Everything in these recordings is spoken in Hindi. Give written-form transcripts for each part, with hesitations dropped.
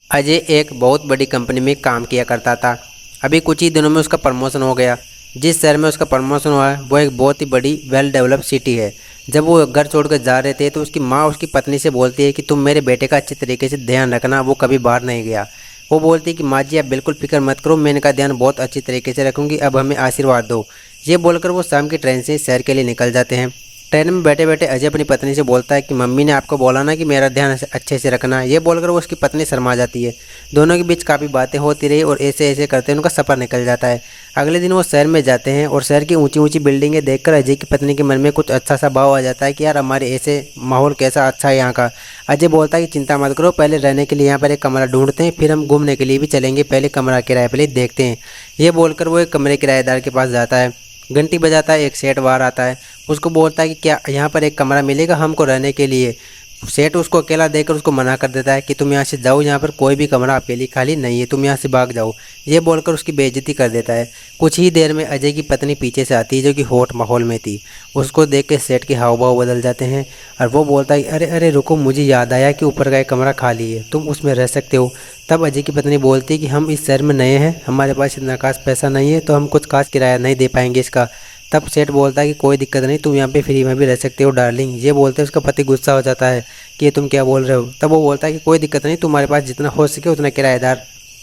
अजय एक बहुत बड़ी कंपनी में काम किया करता था। अभी कुछ ही दिनों में उसका प्रमोशन हो गया। जिस शहर में उसका प्रमोशन हुआ है वो एक बहुत ही बड़ी वेल डेवलप्ड सिटी है। जब वो घर छोड़कर जा रहे थे तो उसकी माँ उसकी पत्नी से बोलती है कि तुम मेरे बेटे का अच्छे तरीके से ध्यान रखना, वो कभी बाहर नहीं गया। वो बोलती है कि माँ जी आप बिल्कुल फिक्र मत करो, मैं इनका ध्यान बहुत अच्छी तरीके से रखूँगी, अब हमें आशीर्वाद दो। ये बोलकर वो शाम की ट्रेन से शहर के लिए निकल जाते हैं। ट्रेन में बैठे बैठे अजय अपनी पत्नी से बोलता है कि मम्मी ने आपको बोला ना कि मेरा ध्यान अच्छे से रखना। ये बोलकर वो उसकी पत्नी शर्मा जाती है। दोनों के बीच काफ़ी बातें होती रही और ऐसे ऐसे करते उनका सफ़र निकल जाता है। अगले दिन वो शहर में जाते हैं और शहर की ऊंची ऊंची बिल्डिंगें देखकर अजय की पत्नी के मन में कुछ अच्छा सा भाव आ जाता है कि यार हमारे ऐसे माहौल कैसा अच्छा है यहाँ का। अजय बोलता है कि चिंता मत करो, पहले रहने के लिए यहाँ पर एक कमरा ढूंढते हैं, फिर हम घूमने के लिए भी चलेंगे, पहले कमरा किराए पर देखते हैं। ये बोलकर वो एक कमरे किराएदार के पास जाता है। घंटी बजाता है, एक सेठ बाहर आता है। उसको बोलता है कि क्या यहाँ पर एक कमरा मिलेगा हमको रहने के लिए। सेठ उसको अकेला देकर उसको मना कर देता है कि तुम यहाँ से जाओ, यहाँ पर कोई भी कमरा आपके लिए खाली नहीं है, तुम यहाँ से भाग जाओ। ये बोलकर उसकी बेइज्जती कर देता है। कुछ ही देर में अजय की पत्नी पीछे से आती है जो कि हॉट माहौल में थी। उसको देख के सेठ के हाव भाव बदल जाते हैं और वो बोलता है अरे अरे रुको, मुझे याद आया कि ऊपर का एक कमरा खाली है, तुम उसमें रह सकते हो। तब अजय की पत्नी बोलती है कि हम इस शहर में नए हैं, हमारे पास इतना खास पैसा नहीं है, तो हम कुछ खास किराया नहीं दे पाएंगे इसका। तब सेठ बोलता है कि कोई दिक्कत नहीं, तुम यहाँ पे फ्री में भी रह सकते हो डार्लिंग। ये बोलते हैं उसका पति गुस्सा हो जाता है कि ये तुम क्या बोल रहे हो। तब वो बोलता है कि कोई दिक्कत नहीं, तुम्हारे पास जितना हो सके उतना किराएदार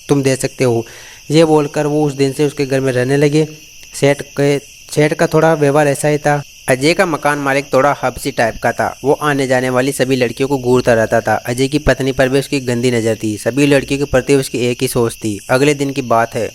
तुम दे सकते हो। ये बोलकर वो उस दिन से उसके घर में रहने लगे। सेठ का थोड़ा व्यवहार ऐसा ही था। अजय का मकान मालिक थोड़ा हबसी टाइप का था। वो आने जाने वाली सभी लड़कियों को घूरता रहता था। अजय की पत्नी पर भी उसकी गंदी नज़र थी। सभी लड़कियों के प्रति उसकी एक ही सोच थी। अगले दिन की बात है,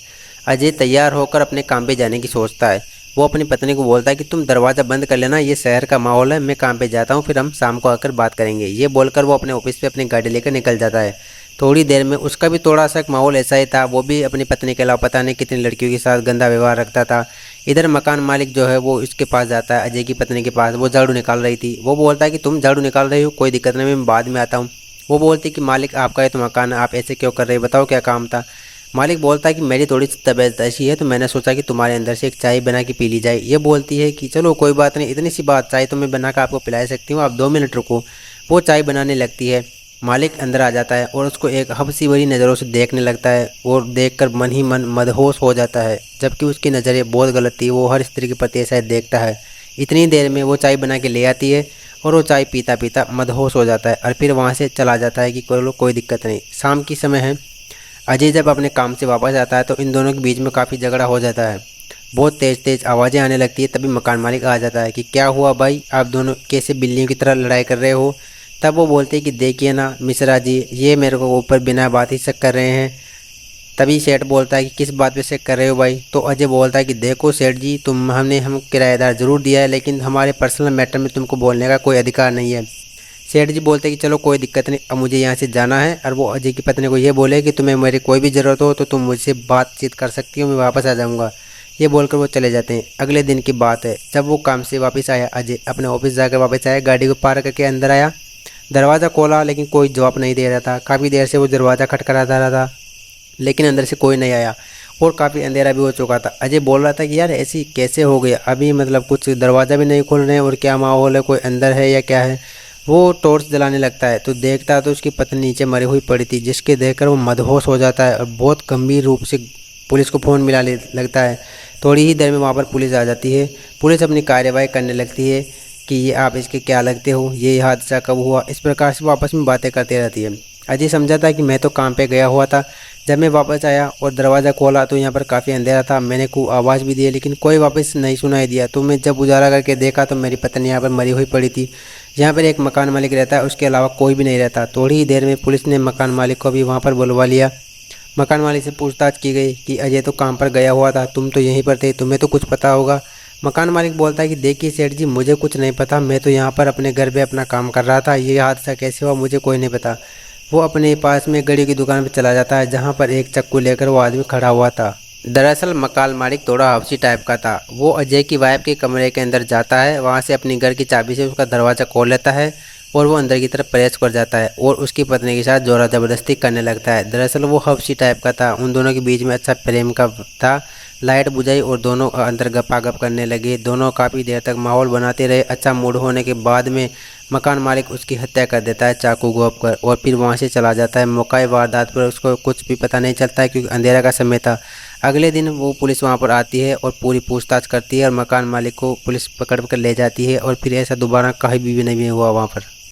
अजय तैयार होकर अपने काम पे जाने की सोचता है। वो अपनी पत्नी को बोलता है कि तुम दरवाज़ा बंद कर लेना, ये शहर का माहौल है, मैं काम पे जाता हूँ, फिर हम शाम को आकर बात करेंगे। ये बोलकर वो अपने ऑफिस पे अपनी गाड़ी लेकर निकल जाता है। थोड़ी देर में उसका भी थोड़ा सा माहौल ऐसा ही था। वो भी अपनी पत्नी के अलावा पता नहीं कितनी लड़कियों के साथ गंदा व्यवहार रखता था। इधर मकान मालिक जो है वो इसके पास जाता है, अजय की पत्नी के पास। वो झाड़ू निकाल रही थी। वो बोलता है कि तुम झाड़ू निकाल रही हो, कोई दिक्कत नहीं, मैं बाद में आता हूँ। वो बोलती कि मालिक आपका ये तो मकान है, आप ऐसे क्यों कर रहे हो, बताओ क्या काम था। मालिक बोलता है कि मेरी थोड़ी सी तबीयत ऐसी है तो मैंने सोचा कि तुम्हारे अंदर से एक चाय बना के पी ली जाए। ये बोलती है कि चलो कोई बात नहीं, इतनी सी बात, चाय तो मैं बना कर आपको पिला सकती हूँ, आप 2 मिनट रुको। वो चाय बनाने लगती है। मालिक अंदर आ जाता है और उसको एक हबसी भरी नज़रों से देखने लगता है और देखकर मन ही मन मदहोश हो जाता है। जबकि उसकी नज़रें बहुत गलत थी, वो हर स्त्री के प्रति ऐसा देखता है। इतनी देर में वो चाय बना के ले आती है और वो चाय पीता पीता मदहोश हो जाता है और फिर वहाँ से चला जाता है कि कोई दिक्कत नहीं। शाम की समय है। अजय जब अपने काम से वापस आता है तो इन दोनों के बीच में काफ़ी झगड़ा हो जाता है। बहुत तेज़ तेज़ आवाज़ें आने लगती है। तभी मकान मालिक आ जाता है कि क्या हुआ भाई, आप दोनों कैसे बिल्लियों की तरह लड़ाई कर रहे हो। तब वो बोलते हैं कि देखिए ना मिश्रा जी, ये मेरे को ऊपर बिना बात ही शक कर रहे हैं। तभी सेठ बोलता है कि किस बात पे शक कर रहे हो भाई। तो अजय बोलता है कि देखो सेठ जी, हम किराएदार ज़रूर दिया है, लेकिन हमारे पर्सनल मैटर में तुमको बोलने का कोई अधिकार नहीं है। सेठ जी बोलते हैं कि चलो कोई दिक्कत नहीं, अब मुझे यहाँ से जाना है। और वो अजय की पत्नी को ये बोले कि तुम्हें मेरी कोई भी ज़रूरत हो तो तुम मुझसे बातचीत कर सकती हो, मैं वापस आ जाऊँगा। ये बोलकर वो चले जाते हैं। अगले दिन की बात है, जब वो काम से वापस आया, अजय अपने ऑफिस जाकर वापस आया, गाड़ी को पार्क करके अंदर आया। दरवाज़ा खोला लेकिन कोई जवाब नहीं दे रहा था। काफ़ी देर से वो दरवाज़ा खटखटाता रहा था लेकिन अंदर से कोई नहीं आया और काफ़ी अंधेरा भी हो चुका था। अजय बोल रहा था कि यार ऐसी कैसे हो गया, अभी मतलब कुछ दरवाज़ा भी नहीं खोल रहे हैं और क्या माहौल है, कोई अंदर है या क्या है। वो टॉर्च जलाने लगता है तो देखता है तो उसकी पत्नी नीचे मरी हुई पड़ी थी, जिसके देखकर वो मदहोश हो जाता है और बहुत गंभीर रूप से पुलिस को फ़ोन मिलाने लगता है। थोड़ी ही देर में वहाँ पर पुलिस आ जाती है। पुलिस अपनी कार्यवाही करने लगती है कि ये आप इसके क्या लगते हो, ये हादसा कब हुआ, इस प्रकार से वो आपस में बातें करती रहती है। अजय समझा था कि मैं तो काम पे गया हुआ था। जब मैं वापस आया और दरवाज़ा खोला तो यहाँ पर काफ़ी अंधेरा था। मैंने खूब आवाज़ भी दी लेकिन कोई वापस नहीं सुनाई दिया। तो मैं जब उजाला करके देखा तो मेरी पत्नी यहाँ पर मरी हुई पड़ी थी। यहाँ पर एक मकान मालिक रहता है, उसके अलावा कोई भी नहीं रहता। थोड़ी ही देर में पुलिस ने मकान मालिक को भी वहाँ पर बुलवा लिया। मकान मालिक से पूछताछ की गई कि अजय तो काम पर गया हुआ था, तुम तो यहीं पर थे, तुम्हें तो कुछ पता होगा। मकान मालिक बोलता है कि देखिए सेठ जी, मुझे कुछ नहीं पता, मैं तो यहाँ पर अपने घर पे अपना काम कर रहा था, ये हादसा कैसे हुआ मुझे कोई नहीं पता। वो अपने पास में घड़ी की दुकान पर चला जाता है जहाँ पर एक चक्कू लेकर वो आदमी खड़ा हुआ था। दरअसल मकान मालिक थोड़ा हवसी टाइप का था। वो अजय की वाइफ के कमरे के अंदर जाता है, वहाँ से अपनी घर की चाबी से उसका दरवाज़ा खोल लेता है और वो अंदर की तरफ प्रवेश कर जाता है और उसकी पत्नी के साथ जोरा ज़बरदस्ती करने लगता है। दरअसल वो हवसी टाइप का था, उन दोनों के बीच में अच्छा प्रेम का था। लाइट बुझाई और दोनों अंदर गपागप करने लगे। दोनों काफ़ी देर तक माहौल बनाते रहे। अच्छा मूड होने के बाद में मकान मालिक उसकी हत्या कर देता है चाकू घोंप कर और फिर वहाँ से चला जाता है। मौका वारदात पर उसको कुछ भी पता नहीं चलता है क्योंकि अंधेरा का समय था। अगले दिन वो पुलिस वहाँ पर आती है और पूरी पूछताछ करती है और मकान मालिक को पुलिस पकड़ कर ले जाती है और फिर ऐसा दोबारा कहीं भी नहीं हुआ वहाँ पर।